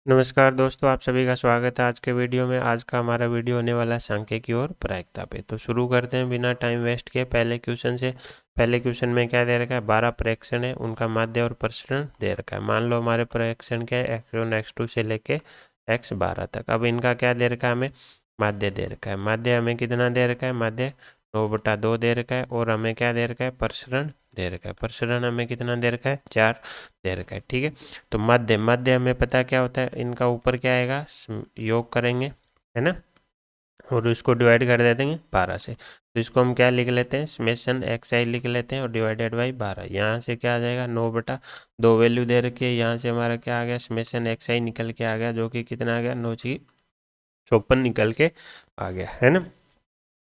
नमस्कार दोस्तों, आप सभी का स्वागत है आज के वीडियो में। आज का हमारा वीडियो होने वाला है सांख्यिकी और प्रायिकता पे। तो शुरू करते हैं बिना टाइम वेस्ट किए पहले क्वेश्चन से। पहले क्वेश्चन में क्या दे रखा है, 12 प्रेक्षण है, उनका माध्य और प्रसरण दे रखा है। मान लो हमारे प्रेक्षण क्या है, x1 x2 से लेके x12 तक। अब इनका क्या दे रखा है, हमें माध्य दे रखा है। माध्य हमें कितना दे रखा है, माध्य 9/2 दे रखा है। और हमें क्या दे रखा है, प्रसरण दे रखा है। प्रसरण हमें कितना दे रखा है, 4 दे रखा है। ठीक है, तो मध्य मध्य हमें पता क्या होता है, इनका ऊपर क्या आएगा, योग करेंगे, है ना, और इसको डिवाइड कर दे देंगे 12 से। तो इसको हम क्या लिख लेते हैं, समेशन एक्स आई लिख लेते हैं और डिवाइडेड बाई 12। यहाँ से क्या आ जाएगा, 9/2 वैल्यू दे रखी है। यहाँ से हमारा क्या आ गया, समेशन एक्स आई निकल के आ गया, जो कि कितना आ गया, 9×54 निकल के आ गया, है ना।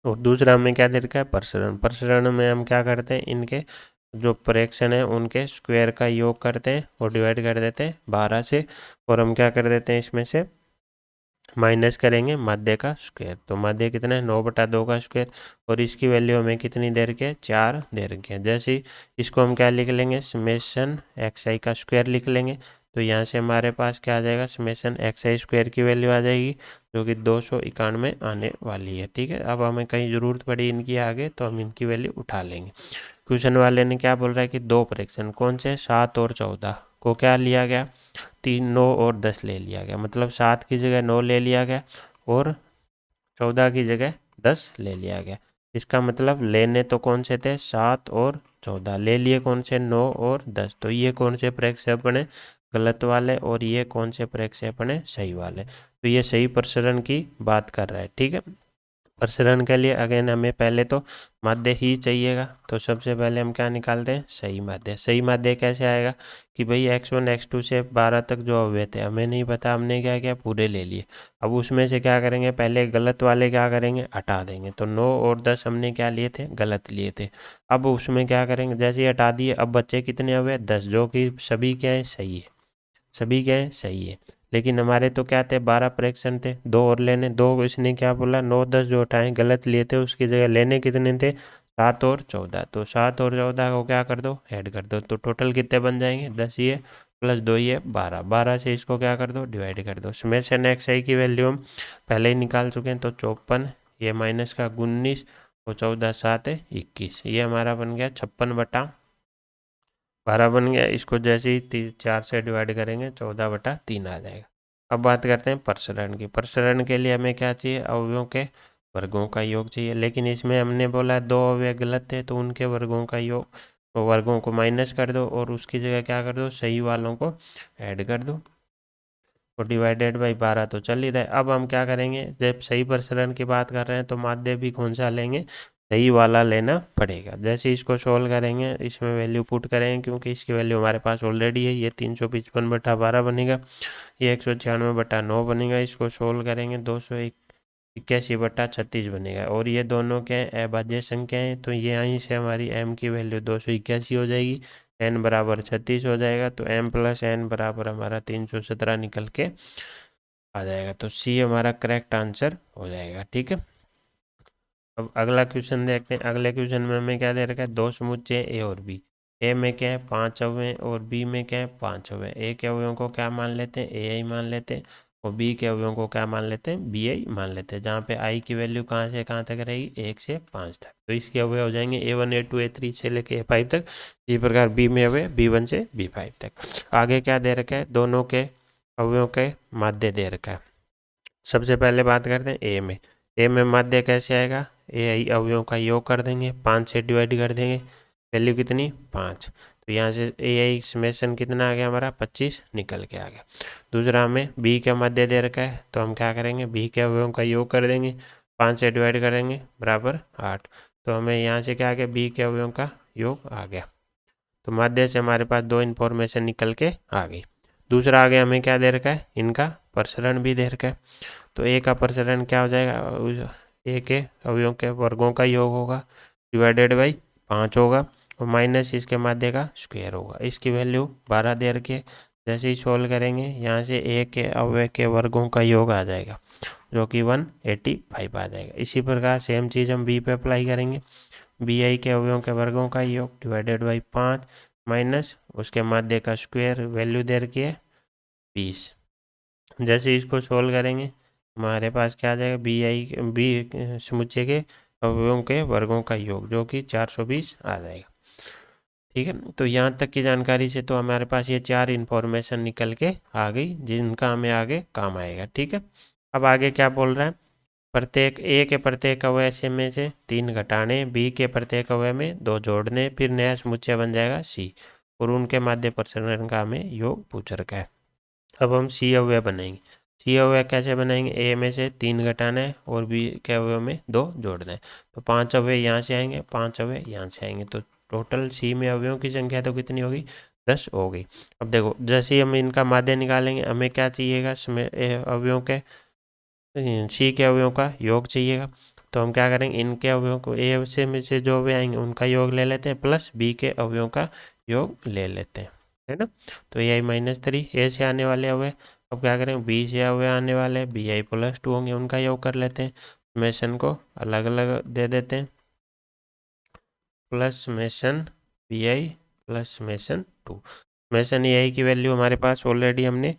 और दूसरा हमें क्या दे रखा है, प्रसरण। प्रसरण में हम क्या करते हैं, इनके जो प्रेक्षण है उनके स्क्वायर का योग करते हैं और डिवाइड कर देते हैं 12 से। और हम क्या कर देते हैं, इसमें से माइनस करेंगे मध्य का स्क्वायर। तो मध्य कितना है, 9/2 का स्क्वायर। और इसकी वैल्यू हमें कितनी दे रखी है, 4 दे रखी है। जैसे ही इसको हम क्या लिख लेंगे, समेशन एक्स आई का स्क्वायर लिख लेंगे। तो यहाँ से हमारे पास क्या आ जाएगा, समेशन एक्स आई स्क्वायर की वैल्यू आ जाएगी, जो कि 291 आने वाली है। ठीक है, अब हमें कहीं ज़रूरत पड़ी इनकी आगे तो हम इनकी वैल्यू उठा लेंगे। क्वेश्चन वाले ने क्या बोल रहा है कि दो प्रेक्षण कौन से, 7 और 14 को क्या लिया गया, 3, 9 और 10 ले लिया गया। मतलब 7 की जगह 9 ले लिया गया और 14 की जगह 10 ले लिया गया। इसका मतलब लेने तो कौन से थे, 7 और 14, ले लिए कौन से, 9 और 10। तो ये कौन से प्रक्षेपण है, गलत वाले, और ये कौन से प्रक्षेपण है, सही वाले। तो ये सही प्रसरण की बात कर रहा है। ठीक है, प्रसरण के लिए अगेन हमें पहले तो माध्य ही चाहिएगा। तो सबसे पहले हम क्या निकालते हैं, सही माध्य। सही माध्य कैसे आएगा कि भाई x1 x2 से 12 तक जो अवयव थे हमें नहीं पता, हमने क्या किया, पूरे ले लिए। अब उसमें से क्या करेंगे, पहले गलत वाले क्या करेंगे, हटा देंगे। तो 9 और 10 हमने क्या लिए थे, गलत लिए थे। अब उसमें क्या करेंगे, जैसे ही हटा दिए, अब बच्चे कितने अवयव, 10, जो कि सभी क्या है, सही है। सभी क्या है, सही है। लेकिन हमारे तो क्या थे, 12 प्रेक्षण थे, 2 और लेने, 2 इसने क्या बोला, 9 10 जो उठाए गलत लिए थे, उसकी जगह लेने कितने थे, 7 और 14। तो 7 और 14 को क्या कर दो, ऐड कर दो। तो टोटल कितने बन जाएंगे, 10 ये प्लस 2 ये 12। 12 से इसको क्या कर दो, डिवाइड कर दो। समेशन एक्स आई की वैल्यू हम पहले ही निकाल चुके हैं। तो 54, ये माइनस का 19 और 14 7 है 21। ये हमारा बन गया 56/12 बन गया। इसको जैसे ही 4 से डिवाइड करेंगे 14/3 आ जाएगा। अब बात करते हैं प्रसरण की। प्रसरण के लिए हमें क्या चाहिए, अवयवों के वर्गों का योग चाहिए। लेकिन इसमें हमने बोला 2 अवयव गलत थे, तो उनके वर्गों का योग, वर्गों को माइनस कर दो और उसकी जगह क्या कर दो, सही वालों को ऐड कर दो। और डिवाइडेड बाई 12 तो चल ही रहा है। अब हम क्या करेंगे, जब सही प्रसरण की बात कर रहे हैं तो माध्य भी कौन सा लेंगे, सही वाला लेना पड़ेगा। जैसे इसको सोल्व करेंगे, इसमें वैल्यू पुट करेंगे, क्योंकि इसकी वैल्यू हमारे पास ऑलरेडी है। ये 355/12 बनेगा, ये 196/9 बनेगा। इसको सोल्व करेंगे, 281/36 बनेगा। और ये दोनों क्या है, अभाज्य संख्या है। तो ये यहीं से हमारी m की वैल्यू 281 हो जाएगी, n बराबर 36 हो जाएगा। तो m प्लस n बराबर हमारा 317 निकल के आ जाएगा। तो सी हमारा करेक्ट आंसर हो जाएगा। ठीक है, अब अगला क्वेश्चन देखते हैं। अगले क्वेश्चन में हमें क्या दे रखा है, दो समुच्चय ए और बी। ए में क्या है, 5 अवयव और बी में क्या है, 5 अवयव। ए के अवयवों को क्या मान लेते हैं, ए आई मान लेते हैं, और बी के अवयवों को क्या मान लेते हैं, बी आई मान लेते हैं। जहाँ पे आई की वैल्यू कहाँ से कहाँ तक रहेगी, 1 से 5 तक। तो इसके अवयव हो जाएंगे A1 A2 A3 से लेके A5 तक। इसी प्रकार बी में अवयव B1 से B5 तक। आगे क्या दे रखा है, दोनों के अवयवों के माध्य दे रखा है। सबसे पहले बात करते हैं ए में। ए में माध्य कैसे आएगा, ए आई अवयवों का योग कर देंगे, 5 से डिवाइड कर देंगे, वैल्यू कितनी, 5। तो यहाँ से ए आई समेशन कितना आ गया हमारा, 25 निकल के आ गया। दूसरा हमें बी का माध्य दे रखा है, तो हम क्या करेंगे, बी के अवयवों का योग कर देंगे, 5 से डिवाइड करेंगे बराबर 8। तो हमें यहाँ से क्या आ गया, बी के अवयवों का योग आ गया। तो माध्य से हमारे पास 2 इन्फॉर्मेशन निकल के आ गई। दूसरा आगे हमें क्या दे रखा है, इनका प्रसरण भी दे रखा है। तो ए का प्रसरण क्या हो जाएगा, ए के अवयवों के वर्गों का योग होगा, डिवाइडेड बाई 5 होगा, और माइनस इसके माध्य का स्क्वायर होगा। इसकी वैल्यू 12 दे रखी है। जैसे ही सोल्व करेंगे, यहाँ से ए के अवयव के वर्गों का योग आ जाएगा, जो कि 185 आ जाएगा। इसी प्रकार सेम चीज़ हम बी पे अप्लाई करेंगे। बी आई के अवयवों के वर्गों का योग डिवाइडेड बाई 5 माइनस उसके माध्य का स्क्वायर, वैल्यू दे रखी है 20। जैसे इसको सोल्व करेंगे हमारे पास क्या आ जाएगा, बी समुच्चय के अवयवों के वर्गों का योग जो कि 420 आ जाएगा। ठीक है, तो यहाँ तक की जानकारी से तो हमारे पास ये 4 इन्फॉर्मेशन निकल के आ गई जिनका हमें आगे काम आएगा। ठीक है, अब आगे क्या बोल रहा है, प्रत्येक ए के प्रत्येक अवयव में से 3 घटाने, बी के प्रत्येक अवयव में 2 जोड़ने, फिर नया समुच्चय बन जाएगा सी, और उनके माध्य प्रसरण का हमें योग पूछ रखा है। अब हम सी अवयव बनाएंगे। सी अवयव कैसे बनाएंगे, ए में से 3 घटाना है और बी के अवयव में 2 जोड़ना है, तो 5 अवयव यहाँ से आएंगे, 5 अवयव यहाँ से आएंगे, तो टोटल सी में अवयवों की संख्या तो कितनी होगी, 10 हो गई। अब देखो जैसे ही हम इनका माध्य निकालेंगे हमें क्या चाहिएगा, अवयवों के सी के अवयवों का योग चाहिएगा, तो हम क्या करेंगे, इनके अवयवों को ए से में से जो अवयव आएंगे उनका योग ले लेते हैं, प्लस बी के अवयवों का योग ले लेते हैं, है ना। तो ए आई -3 ए से आने वाले अवयव, अब क्या करेंगे, बी से अवयव आने वाले बी आई +2 होंगे, उनका योग कर लेते हैं। समेशन को अलग अलग दे देते हैं, plus summation B I plus summation 2। Summation A I की वैल्यू हमारे पास ऑलरेडी हमने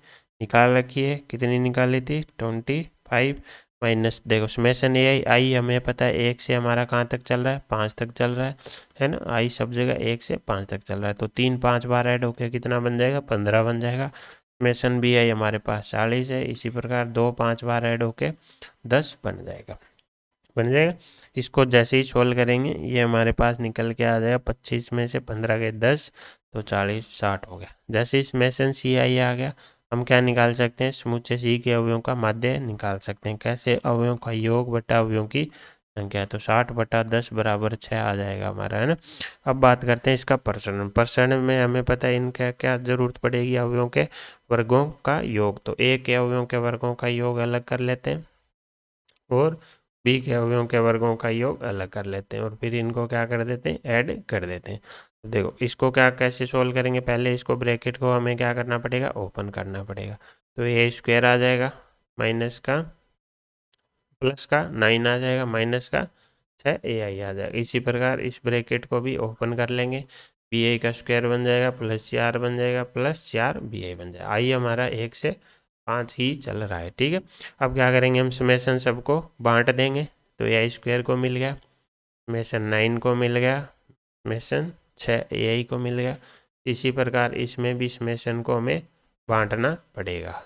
निकाल रखी है, कितनी निकाली थी, 25 माइनस, देखो समेशन ए आई हमें पता है 1 से हमारा कहाँ तक चल रहा है, 5 तक चल रहा है ना। आई सब जगह 1 से 5 तक चल रहा है, तो 3 5 बार ऐड होकर कितना बन जाएगा, 15 बन जाएगा। समेशन बी आई हमारे पास 40 है, इसी प्रकार 2 5 बार ऐड होके 10 बन जाएगा। इसको जैसे ही सोल्व करेंगे ये हमारे पास निकल के आ जाएगा, 25 में से 15 गए 10, तो 40 60 हो गया। जैसे ही समेशन सी आई आ गया, हम क्या निकाल सकते हैं, समुच्चय सी के अवयवों का माध्य निकाल सकते हैं। कैसे, अवयवों का योग बटा अवयवों की संख्या, तो 60 बटा 10 बराबर 6 आ जाएगा हमारा, है ना। अब बात करते हैं इसका प्रसरण। प्रसरण में हमें पता है इनका क्या जरूरत पड़ेगी, अवयवों के वर्गों का योग, तो ए के अवयवों के वर्गों का योग अलग कर लेते हैं और बी के अवयवों के वर्गों का योग अलग कर लेते हैं, और फिर इनको क्या कर देते हैं, ऐड कर देते हैं। देखो इसको क्या कैसे सोल्व करेंगे, पहले इसको ब्रैकेट को हमें क्या करना पड़ेगा, ओपन करना पड़ेगा, तो ए स्क्वायर आ जाएगा, माइनस का प्लस का 9 आ जाएगा, माइनस का 6 ए आई आ जाएगा। इसी प्रकार इस ब्रैकेट को भी ओपन कर लेंगे, बी आई का स्क्वायर बन जाएगा, प्लस 4 बन जाएगा, प्लस 4 बी आई बन जाएगा। आई हमारा 1 से 5 ही चल रहा है, ठीक है। अब क्या करेंगे, हम समेशन सबको बांट देंगे, तो ए आई स्क्वायर को मिल गया, समेशन 9 को मिल गया, समेशन 6 ए आई को मिल गया। इसी प्रकार इसमें भी समेशन को हमें बांटना पड़ेगा,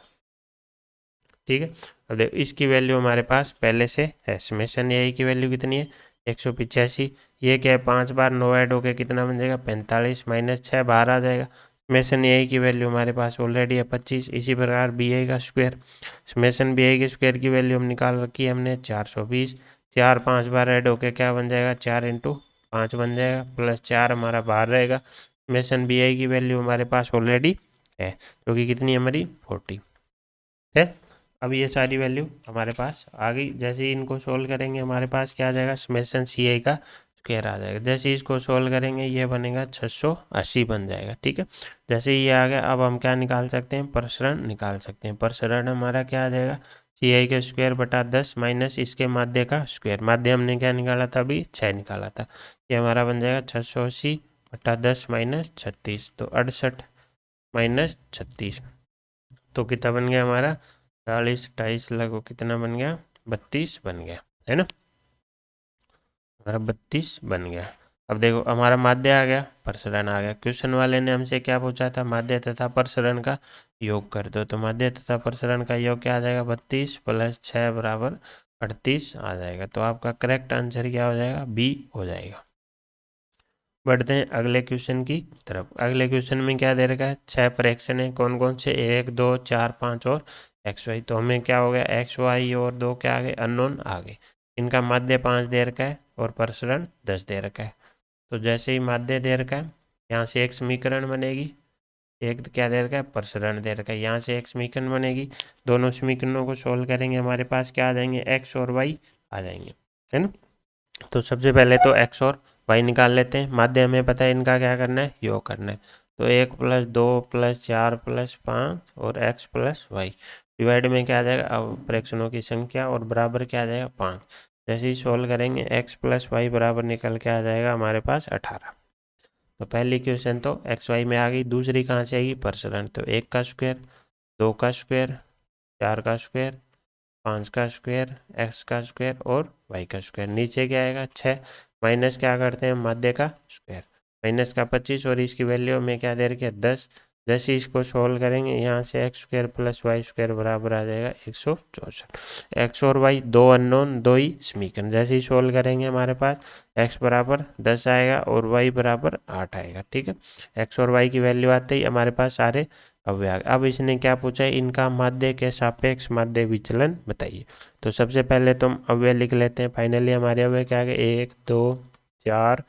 ठीक है। अब देखो इसकी वैल्यू हमारे पास पहले से है, समेशन ए आई की वैल्यू कितनी है, 185। ये क्या है, 5 बार 9 ऐड होकर कितना बन जाएगा, 45, माइनस 6 बाहर आ जाएगा। समेशन ए आई की वैल्यू हमारे पास ऑलरेडी है 25। इसी प्रकार बी आई का स्क्वायर, समेशन बी आई के स्क्वायर की वैल्यू हम निकाल रखी है हमने 420। 4 5 बार ऐड होकर क्या बन जाएगा, 4 × 5 बन जाएगा, प्लस 4 हमारा बाहर रहेगा। समेशन बी आई की वैल्यू हमारे पास ऑलरेडी है, जो कि कितनी हमारी 40 है। अब ये सारी वैल्यू हमारे पास आ गई। जैसे ही इनको सोल्व करेंगे हमारे पास क्या आ जाएगा, समेशन सी आई का स्क्वायर आ जाएगा। जैसे ही इसको सोल्व करेंगे ये बनेगा 680 बन जाएगा, ठीक है। जैसे ही ये आ गया, अब हम क्या निकाल सकते हैं, प्रसरण निकाल सकते हैं। प्रसरण हमारा क्या आ जाएगा, सी आई का स्क्वायर बटा 10 माइनस इसके माध्य का स्क्वायर। माध्य हमने क्या निकाला था, अभी 6 निकाला था। ये हमारा बन जाएगा 680 बटा 10 माइनस 36, तो 68 माइनस 36, तो कितना बन गया हमारा, 40 28 लगभग कितना बन गया, 32 बन गया, है ना। हमारा 32 बन गया। अब देखो हमारा माध्य आ गया, प्रसरण आ गया। क्वेश्चन वाले ने हमसे क्या पूछा था, माध्य तथा प्रसरण का योग कर दो, तो माध्य तथा प्रसरण का योग क्या आ जाएगा, 32 + 6 = 38 आ जाएगा। तो आपका करेक्ट आंसर क्या हो जाएगा, बी हो जाएगा। बढ़ते हैं अगले क्वेश्चन की तरफ। अगले क्वेश्चन में क्या दे रखा है, 6 फ्रैक्शन है, कौन कौन से, 1 2 4 5 और एक्स वाई। तो हमें क्या हो गया, एक्स वाई और 2 क्या आ गए, अननोन आ गए। इनका माध्य 5 दे रखा है और प्रसरण 10 दे रखा है। तो जैसे ही माध्य दे रखा है, यहाँ से एक समीकरण बनेगी, एक क्या दे रखा है, प्रसरण दे रखा है, यहाँ से एक समीकरण बनेगी। दोनों समीकरणों को सोल्व करेंगे, हमारे पास क्या आ जाएंगे, एक्स और वाई आ जाएंगे, है ना। तो सबसे पहले तो एक्स और वाई निकाल लेते हैं। माध्य हमें पता है इनका क्या करना है, योग करना है। तो 1 + 2 + 4 + 5 और x + y डिवाइड में क्या आ जाएगा, अब फ्रैक्शनों की संख्या और बराबर क्या आ जाएगा, 5। जैसे ही सोल्व करेंगे x + y बराबर निकल के आ जाएगा हमारे पास 18। तो पहली क्वेश्चन तो एक्स वाई में आ गई। दूसरी कहाँ से आएगी, प्रसरण। तो 1 का स्क्वायर, 2 का स्क्वायर, 4 का स्क्वायर, 5 का स्क्वायर, x का स्क्वायर और y का स्क्वायर। नीचे क्या आएगा 6 माइनस क्या करते हैं माध्य का स्क्वायर, माइनस का 25 और इसकी वैल्यू में क्या दे रखी है 10। जैसे इसको सोल्व करेंगे यहाँ से X square plus Y square बराबर आ जाएगा 164। एक्स और वाई दो अननोन दो ही समीकरण, जैसे ही सोल्व करेंगे हमारे पास एक्स बराबर 10 आएगा और वाई बराबर 8 आएगा। ठीक है, एक्स और वाई की वैल्यू आते ही हमारे पास सारे अव्यय आ गए। अब इसने क्या पूछा है, इनका माध्य के सापेक्ष माध्य विचलन बताइए। तो सबसे पहले तो हम अव्यय लिख लेते हैं। फाइनली हमारे अव्यय क्या आ गए 1 2 4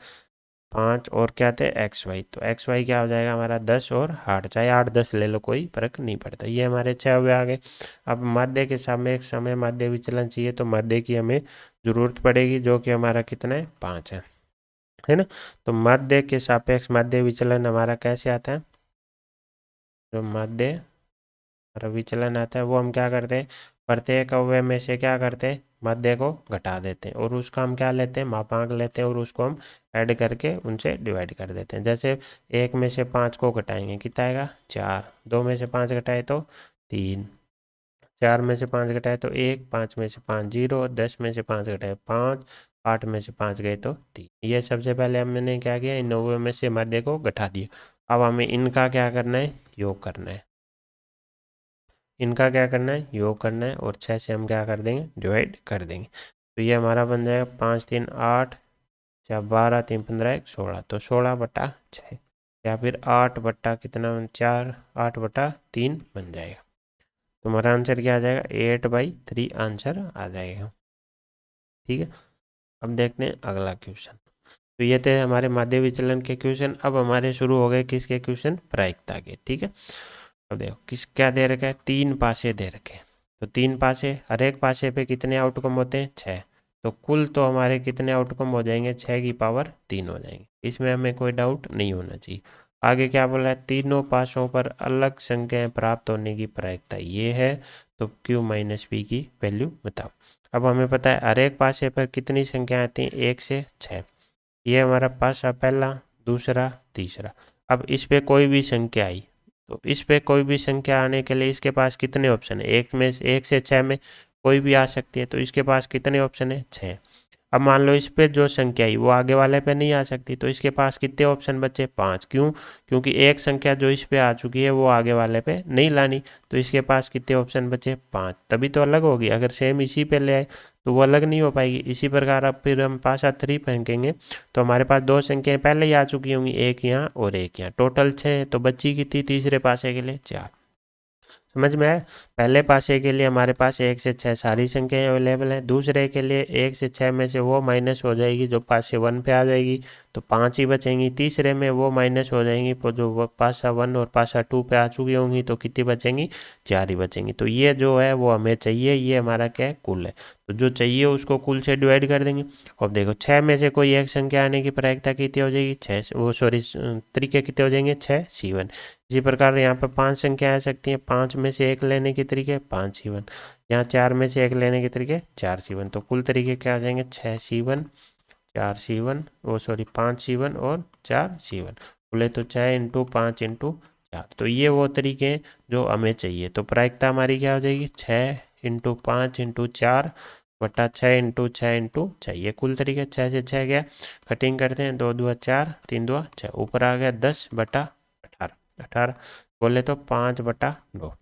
5 और क्या थे एक्स वाई। तो एक्स वाई क्या हो जाएगा हमारा 10 और 8, चाहे 8 10 ले लो कोई फर्क नहीं पड़ता। ये हमारे 6 अव्यय आ गए। अब माध्य के सापेक्ष हमें माध्य विचलन चाहिए, तो माध्य की हमें जरूरत पड़ेगी जो कि हमारा कितना है 5 है ना। तो माध्य के सापेक्ष माध्य विचलन हमारा कैसे आता है, जो माध्य विचलन आता है वो हम क्या करते हैं, प्रत्येक अव्यय में से क्या करते हैं माध्य को घटा देते हैं और उसका हम क्या लेते हैं मापांक लेते हैं और उसको हम ऐड करके उनसे डिवाइड कर देते हैं। जैसे 1 में से 5 को घटाएंगे कितना आएगा 4, 2 में से 5 घटाए तो 3, 4 में से 5 घटाए तो 1, 5 में से 5 0, 10 में से 5 घटाए 5, 8 में से 5 गए तो 3। ये सबसे पहले हमने क्या किया, इन अव्यय में से माध्य को घटा दिया। अब हमें इनका क्या करना है योग करना है, इनका क्या करना है योग करना है और 6 से हम क्या कर देंगे डिवाइड कर देंगे। तो ये हमारा बन जाएगा 5 3 8, 4 12 3 15 1 16, तो 16/6 या फिर 8 बट्टा कितना 4 8/3 बन जाएगा। तो हमारा आंसर क्या आ जाएगा 8/3 आंसर आ जाएगा। ठीक है, अब देखते हैं अगला क्वेश्चन। तो ये थे हमारे माध्य विचलन के क्वेश्चन। अब हमारे शुरू हो गए किसके क्वेश्चन प्रायिकता के। ठीक है, अब देखो किस क्या दे रखा है, 3 पासे दे रखे हैं। तो 3 पासे, हर एक पासे पे कितने आउटकम होते हैं 6। तो कुल तो हमारे कितने आउटकम हो जाएंगे 6 की पावर 3 हो जाएंगे। इसमें हमें कोई डाउट नहीं होना चाहिए। आगे क्या बोला है, तीनों पासों पर अलग संख्याएं प्राप्त होने की प्रायिकता ये है, तो q माइनस पी की वैल्यू बताओ। अब हमें पता है हर एक पासे पर कितनी संख्या आती है 1 से 6। ये हमारा पासा पहला, दूसरा, तीसरा। अब इस पे कोई भी संख्या आई, तो इस पे कोई भी संख्या आने के लिए इसके पास कितने ऑप्शन है, 1 से 6 में कोई भी आ सकती है। तो इसके पास कितने ऑप्शन है 6। अब मान लो इस पे जो संख्या आई वो आगे वाले पे नहीं आ सकती, तो इसके पास कितने ऑप्शन बचे 5। क्यों, क्योंकि एक संख्या जो इस पे आ चुकी है वो आगे वाले पे नहीं लानी। तो इसके पास कितने ऑप्शन बचे 5, तभी तो अलग होगी। अगर सेम इसी पे ले आए तो वो अलग नहीं हो पाएगी। इसी प्रकार अब फिर हम पासा 3 फेंकेंगे तो हमारे पास दो संख्याएं पहले ही आ चुकी होंगी, एक यहाँ और एक यहाँ, टोटल 6। तो बची कितनी तीसरे पासे के लिए 4। समझ में आया। पहले पासे के लिए हमारे पास 1 से 6 सारी संख्याएं अवेलेबल हैं। दूसरे के लिए 1 से 6 में से वो माइनस हो जाएगी जो पासे 1 पे आ जाएगी, तो 5 ही बचेंगी। तीसरे में वो माइनस हो जाएंगी जो पासा 1 और पासा 2 पे आ चुकी होंगी, तो कितनी बचेंगी 4 ही बचेंगी। तो ये जो है वो हमें चाहिए, ये हमारा क्या है कुल है। तो जो चाहिए उसको कुल से डिवाइड कर देंगे। अब देखो 6 में से कोई एक संख्या आने की प्रायिकता कितनी हो जाएगी 6, वो सॉरी तरीके कितने हो जाएंगे 6 C1। इसी प्रकार यहाँ पर 5 संख्या आ सकती हैं, 5 में से एक लेने के तरीके 5 C1। यहाँ 4 में से एक लेने के तरीके 4 C1। तो कुल तरीके क्या आ जाएंगे 6 C1 4 C1, वो सॉरी 5 C1 और 4 C1। बोले तो 6 इंटू 5 इंटू 4। तो ये वो तरीके हैं जो हमें चाहिए। तो प्रायिकता हमारी क्या हो जाएगी 6 इंटू 5 इंटू 4 बटा 6 इंटू 6 इंटू 6। ये कुल तरीके 6 से 6 गया, कटिंग करते हैं 2 2 4 3 2 6, ऊपर आ गया 10/18 बोले तो 5/2।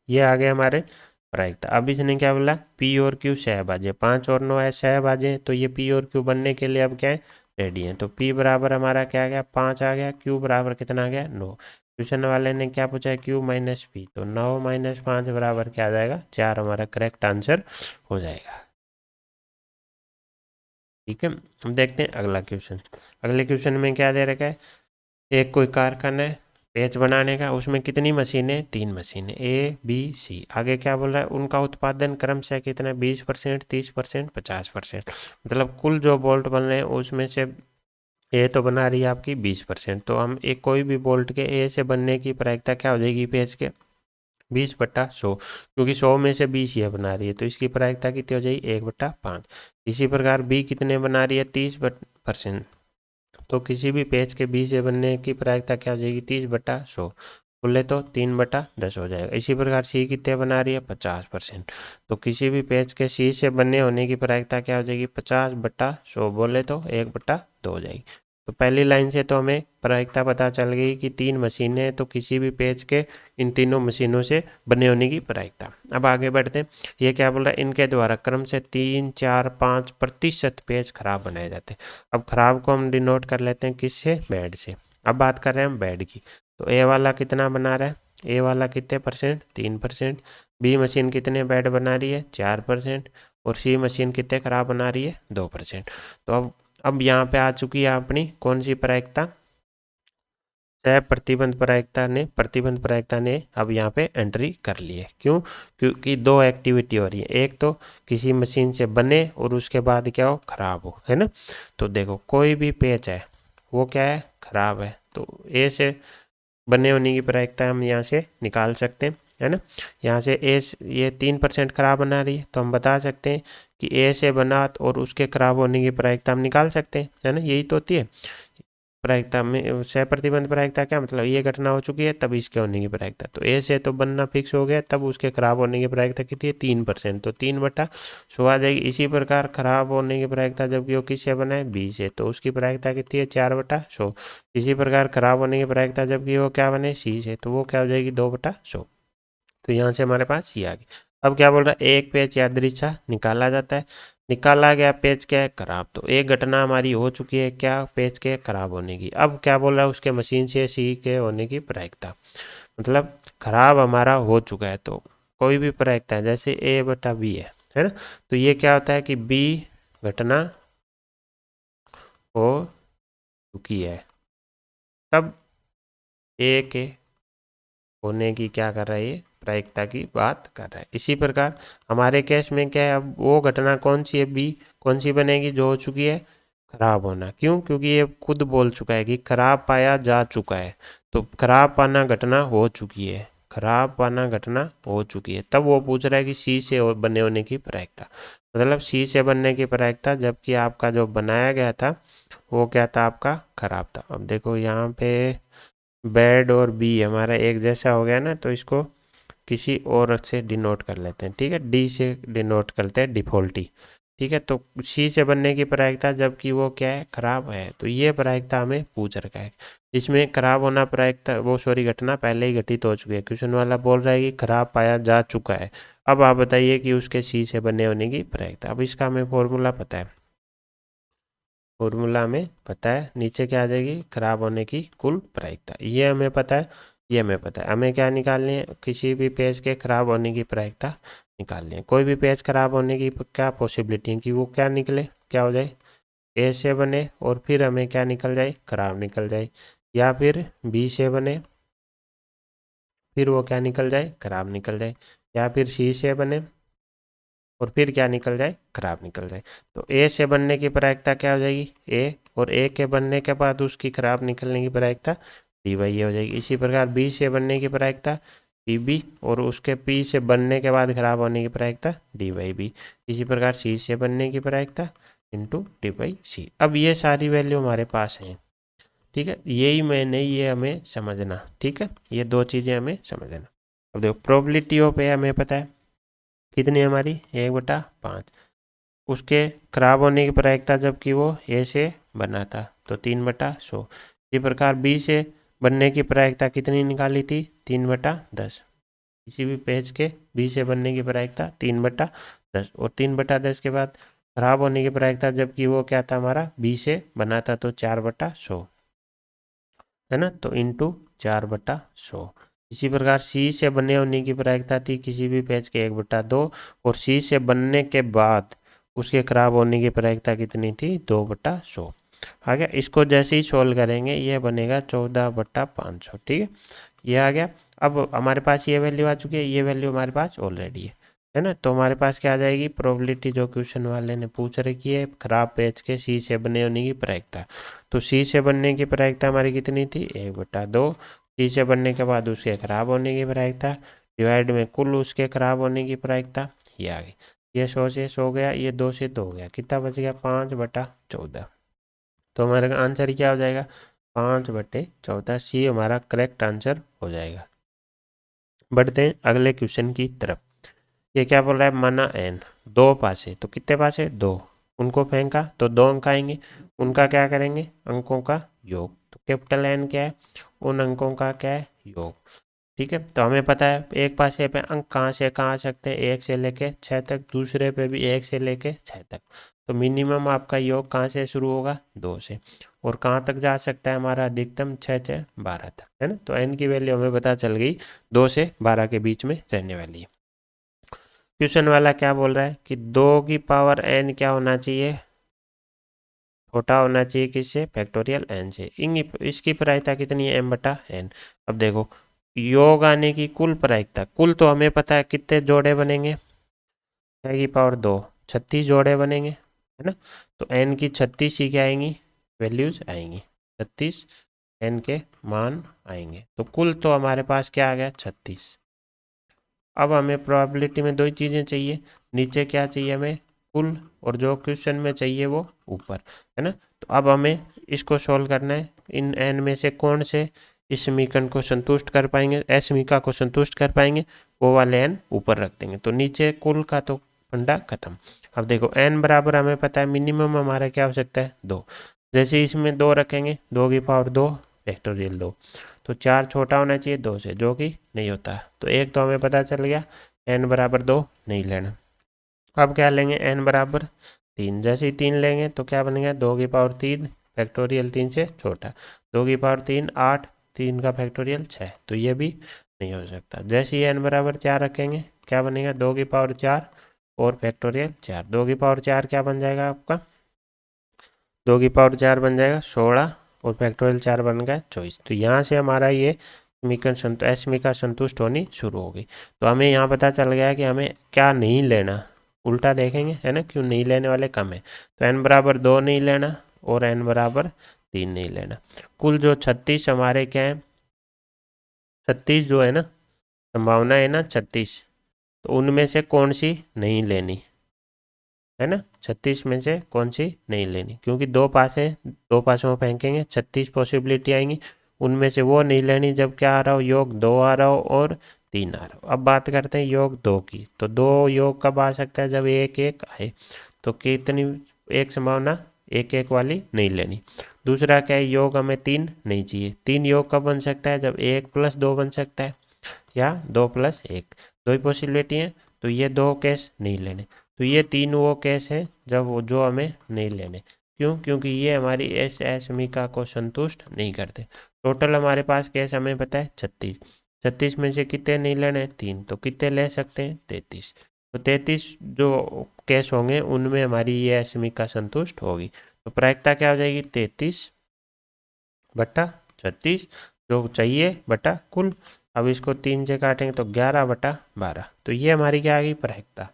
ये आ गए हमारे प्रायिकता। अब इसने क्या बोला पी और क्यू सहभाज्य, 5 और 9 है सहभाज्य, तो ये पी और क्यू बनने के लिए अब क्या है रेडी है। तो पी बराबर हमारा क्या आ गया 5 आ गया, क्यू बराबर कितना आ गया 9। क्वेश्चन वाले ने क्या पूछा है क्यू माइनस पी, तो 9 माइनस 5 बराबर क्या आ जाएगा 4, हमारा करेक्ट आंसर हो जाएगा। ठीक है, हम देखते हैं अगला क्वेश्चन। अगले क्वेश्चन में क्या दे रखा है, एक कोई कारखाना है पेच बनाने का, उसमें कितनी मशीनें 3 मशीनें A B C। आगे क्या बोल रहा है उनका उत्पादन क्रमशः कितना 20%, 30%, 50%। मतलब कुल जो बोल्ट बन रहे हैं उसमें से ए तो बना रही है आपकी 20%। तो हम एक कोई भी बोल्ट के ए से बनने की प्रायिकता क्या हो जाएगी पेच के 20/100, क्योंकि 100 में से 20 ये बना रही है, तो इसकी प्रायिकता कितनी हो जाएगी 1/5। इसी प्रकार बी कितने बना रही है 30%, तो किसी भी पेज के 20 बनने की प्रायिकता क्या हो जाएगी 30/100। बोले तो 3/10 हो जाएगा। इसी प्रकार सी कितने बना रही है 50%। तो किसी भी पेज के सी से बनने होने की प्रायिकता क्या हो जाएगी 50/100, बोले तो 1/2 हो जाएगी। तो पहली लाइन से तो हमें प्रायिकता पता चल गई कि 3 मशीनें हैं, तो किसी भी पेज के इन तीनों मशीनों से बने होने की प्रायिकता। अब आगे बढ़ते हैं। ये क्या बोल रहा है, इनके द्वारा क्रम से 3, 4, 5% पेज खराब बनाए जाते हैं। अब खराब को हम डिनोट कर लेते हैं किससे, बेड से। अब बात कर रहे हैं हम बेड की। तो ए वाला कितना बना रहा है, ए वाला कितने परसेंट 3%, बी मशीन कितने बेड बना रही है 4%, और सी मशीन कितने खराब बना रही है 2%। तो अब यहाँ पे आ चुकी है अपनी कौन सी प्रायिकता, सह प्रतिबंध प्रायिकता ने अब यहाँ पे एंट्री कर ली है। क्यों, क्योंकि दो एक्टिविटी हो रही है, एक तो किसी मशीन से बने और उसके बाद क्या हो खराब हो, है ना। तो देखो कोई भी पेज है वो क्या है खराब है, तो ए से बने होने की प्रायिकता हम यहाँ से निकाल सकते हैं, है ना। यहाँ से ए ये 3% खराब बना रही है, तो हम बता सकते हैं कि ए से बना और उसके खराब होने की प्रायिकता हम निकाल सकते हैं, है ना। यही तो होती है प्रायिकता में। सह प्रतिबंध प्रायिकता क्या मतलब, ये घटना हो चुकी है तब इसके होने की प्रायिकता। तो ए से तो बनना फिक्स हो गया, तब उसके खराब होने की प्रायिकता कितनी है 3%, तो 3/100 आ जाएगी। इसी प्रकार खराब होने की प्रायिकता जबकि वो किससे बना है बी से, तो उसकी प्रायिकता कितनी है 4/100। इसी प्रकार खराब होने की प्रायिकता जबकि वो क्या बने सी से, तो वो क्या हो जाएगी 2/100। तो यहाँ से हमारे पास ये आ गया। अब क्या बोल रहा है, एक पेज या दृश्य निकाला जाता है, निकाला गया पेज क्या है खराब। तो एक घटना हमारी हो चुकी है क्या, पेज के खराब होने की। अब क्या बोल रहा है, उसके मशीन से सी के होने की प्रायिकता, मतलब खराब हमारा हो चुका है। तो कोई भी प्रायिकता है जैसे A/B है ना, तो ये क्या होता है कि बी घटना हो चुकी है तब ए के होने की क्या कर रहा है, ये प्रायिकता की बात कर रहा है। इसी प्रकार हमारे केस में क्या है, अब वो घटना कौन सी है बी, कौन सी बनेगी जो हो चुकी है खराब होना। क्यों, क्योंकि ये खुद बोल चुका है कि खराब पाया जा चुका है। तो खराब पाना घटना हो चुकी है, खराब पाना घटना हो चुकी है, तब वो पूछ रहा है कि सी से बने होने की प्रायिकता, मतलब सी से बनने की प्रायिकता जबकि आपका जो बनाया गया था वो क्या था आपका खराब था। अब देखो यहाँ पे बेड और बी हमारा एक जैसा हो गया ना, तो इसको किसी और से डिनोट कर लेते हैं, ठीक है। डी से डिनोट करते हैं डिफॉल्टी, ठीक है। तो सी से बनने की प्रायिकता जबकि वो क्या है खराब है, तो ये प्रायिकता हमें पूछ रखा है। इसमें खराब होना प्रायिकता वो सॉरी घटना पहले ही घटित हो चुकी है। क्वेश्चन वाला बोल रहा है कि खराब पाया जा चुका है। अब आप बताइए कि उसके सी से बने होने की प्रायिकता। अब इसका हमें फॉर्मूला पता है, फॉर्मूला हमें पता है, नीचे क्या आ जाएगी खराब होने की कुल प्रायिकता, ये हमें पता है, ये हमें पता है। हमें क्या निकालनी है, किसी भी पेज के खराब होने की प्रायिकता निकालनी है। कोई भी पेज खराब होने की क्या पॉसिबिलिटी है कि वो क्या निकले, क्या हो जाए ए से बने और फिर हमें क्या निकल जाए खराब निकल जाए, या फिर बी से बने फिर वो क्या निकल जाए खराब निकल जाए, या फिर सी से बने और फिर क्या निकल जाए खराब निकल जाए। तो ए से बनने की प्रायिकता क्या हो जाएगी ए, और ए के बनने के बाद उसकी खराब निकलने की प्रायिकता डी/ए हो जाएगी। इसी प्रकार बी से बनने की प्रायिकता पी/बी, और उसके पी से बनने के बाद खराब होने की प्रायिकता डी/बी। इसी प्रकार सी से बनने की प्रायिकता इंटू डी/सी। अब ये सारी वैल्यू हमारे पास हैं, ठीक है। यही मैंने ये हमें समझना, ठीक है, ये दो चीज़ें हमें समझना। अब देखो प्रोबेबिलिटी ऑफ ए हमें पता है कितनी है हमारी 1/5, उसके खराब होने की प्रायिकता जबकि वो ए से बना था तो 3/100। इसी प्रकार बी से बनने की प्रायिकता कितनी निकाली थी 3/10। किसी भी पेज के बी से बनने की प्रायिकता 3/10, और 3/10 के बाद खराब होने की प्रायिकता जबकि वो क्या था हमारा बी से बना था तो 4/100, है ना। तो इंटू 4/100। इसी प्रकार सी से बने होने की प्रायिकता थी किसी भी पेज के 1/2, और सी से बनने के बाद उसके खराब होने की प्रायिकता कितनी थी 2/100। आ गया। इसको जैसे ही सोल्व करेंगे ये बनेगा 14/500, ठीक है, ये आ गया। अब हमारे पास ये वैल्यू आ चुकी है, ये वैल्यू हमारे पास ऑलरेडी है ना। तो हमारे पास क्या आ जाएगी प्रोबेबिलिटी जो क्वेश्चन वाले ने पूछ रखी है खराब पेज के सी से बने होने की प्रायिकता। तो सी से बनने की प्रायिकता हमारी कितनी थी 1/2, सी से बनने के बाद उसके खराब होने की प्रायिकता डिवाइड में कुल उसके खराब होने की प्रायिकता, ये आ गई। ये 100 से 100 गया, ये 2 से 2 गया, कितना बच गया 5/14। तो हमारा आंसर क्या हो जाएगा 5/14, सी हमारा करेक्ट आंसर हो जाएगा। बढ़ते हैं अगले क्वेश्चन की तरफ। ये क्या बोल रहा है, माना n दो पासे, तो कितने पासे, दो, उनको फेंका तो दो अंक आएंगे, उनका क्या करेंगे, अंकों का योग। तो कैपिटल N क्या है, उन अंकों का क्या है, योग। ठीक है, तो हमें पता है एक पासे पे अंक कहाँ से कहाँ आ सकते हैं, 1 से लेके 6 तक, दूसरे पे भी 1 से लेके 6 तक। तो मिनिमम आपका योग कहाँ से शुरू होगा, 2 से, और कहाँ तक जा सकता है हमारा अधिकतम, 6 6 12 तक, है ना। तो n की वैल्यू हमें पता चल गई 2 से 12 के बीच में रहने वाली है। क्वेश्चन वाला क्या बोल रहा है कि 2 की पावर n क्या होना चाहिए, छोटा होना चाहिए किससे, फैक्टोरियल n से। इसकी प्रायिकता कितनी है, m/n। अब देखो योग आने की कुल प्रायिकता, कुल तो हमें पता है कितने जोड़े बनेंगे, 6 की पावर 2, 36 जोड़े बनेंगे, है ना। तो n की 36 ही क्या आएंगी, वैल्यूज आएंगी, 36 n के मान आएंगे। तो कुल तो हमारे पास क्या आ गया, 36। अब हमें प्रोबेबिलिटी में दो ही चीज़ें चाहिए, नीचे क्या चाहिए हमें, कुल, और जो क्वेश्चन में चाहिए वो ऊपर, है ना। तो अब हमें इसको सॉल्व करना है, इन n में से कौन से इस समीकरण को संतुष्ट कर पाएंगे, s समीकरण को संतुष्ट कर पाएंगे, वो वाले n ऊपर रख देंगे। तो नीचे कुल का तो फंडा खत्म। अब देखो n बराबर हमें पता है मिनिमम हमारा क्या हो सकता है, 2। जैसे इसमें 2 रखेंगे, 2 की पावर 2 फैक्टोरियल 2, तो 4 छोटा होना चाहिए 2 से, जो कि नहीं होता। तो एक तो हमें पता चल गया, n बराबर 2 नहीं लेना। अब क्या लेंगे, n बराबर 3। जैसे ही 3 लेंगे तो क्या बनेगा, 2 की पावर 3 फैक्टोरियल 3 से छोटा, 2 की पावर 3 8, 3 का फैक्टोरियल 6, तो ये भी नहीं हो सकता। जैसे ही n बराबर 4 रखेंगे क्या बनेगा, 2 की पावर 4 और फैक्टोरियल 4, 2 की पावर 4 क्या बन जाएगा आपका, 2 की पावर 4 बन जाएगा 16, और फैक्टोरियल 4 बन गया 24। तो यहाँ से हमारा ये समीकरण संतुष्ट होनी शुरू होगी। तो हमें यहाँ पता चल गया कि हमें क्या नहीं लेना, उल्टा देखेंगे, है ना, क्यों नहीं लेने वाले कम है। तो n बराबर 2 नहीं लेना और n बराबर 3 नहीं लेना। कुल जो 36 हमारे क्या है, 36 जो है ना, संभावना है ना 36, तो उनमें से कौन सी नहीं लेनी, है ना, 36 में से कौन सी नहीं लेनी, क्योंकि दो पास हैं, दो पासों में फेंकेंगे 36 पॉसिबिलिटी आएंगी, उनमें से वो नहीं लेनी जब क्या आ रहा हो, योग 2 आ रहा हो और 3 आ रहा हो। अब बात करते हैं योग 2 की, तो 2 योग कब आ सकता है, जब 1 1 आए। तो कितनी, एक संभावना 1 1 वाली नहीं लेनी। दूसरा क्या है, योग हमें 3 नहीं चाहिए। 3 योग कब बन सकता है, जब 1 + 2 बन सकता है, या 2 + 1, दो ही पॉसिबिलिटी है। तो ये 2 केस नहीं लेने। तो ये 3 वो केस हैं जब जो हमें नहीं लेने, क्यों, क्योंकि ये हमारी इस समीकरण को संतुष्ट नहीं करते। टोटल हमारे पास केस हमें पता है 36, 36 में से कितने नहीं लेने, 3, तो कितने ले सकते हैं, 33। तो 33 जो केस होंगे उनमें हमारी ये समीकरण संतुष्ट होगी। तो प्रायिकता क्या हो जाएगी, 33/36, जो चाहिए बटा कुल। अब इसको 3 से काटेंगे तो 11/12, तो ये हमारी क्या आ गई, प्रायिकता।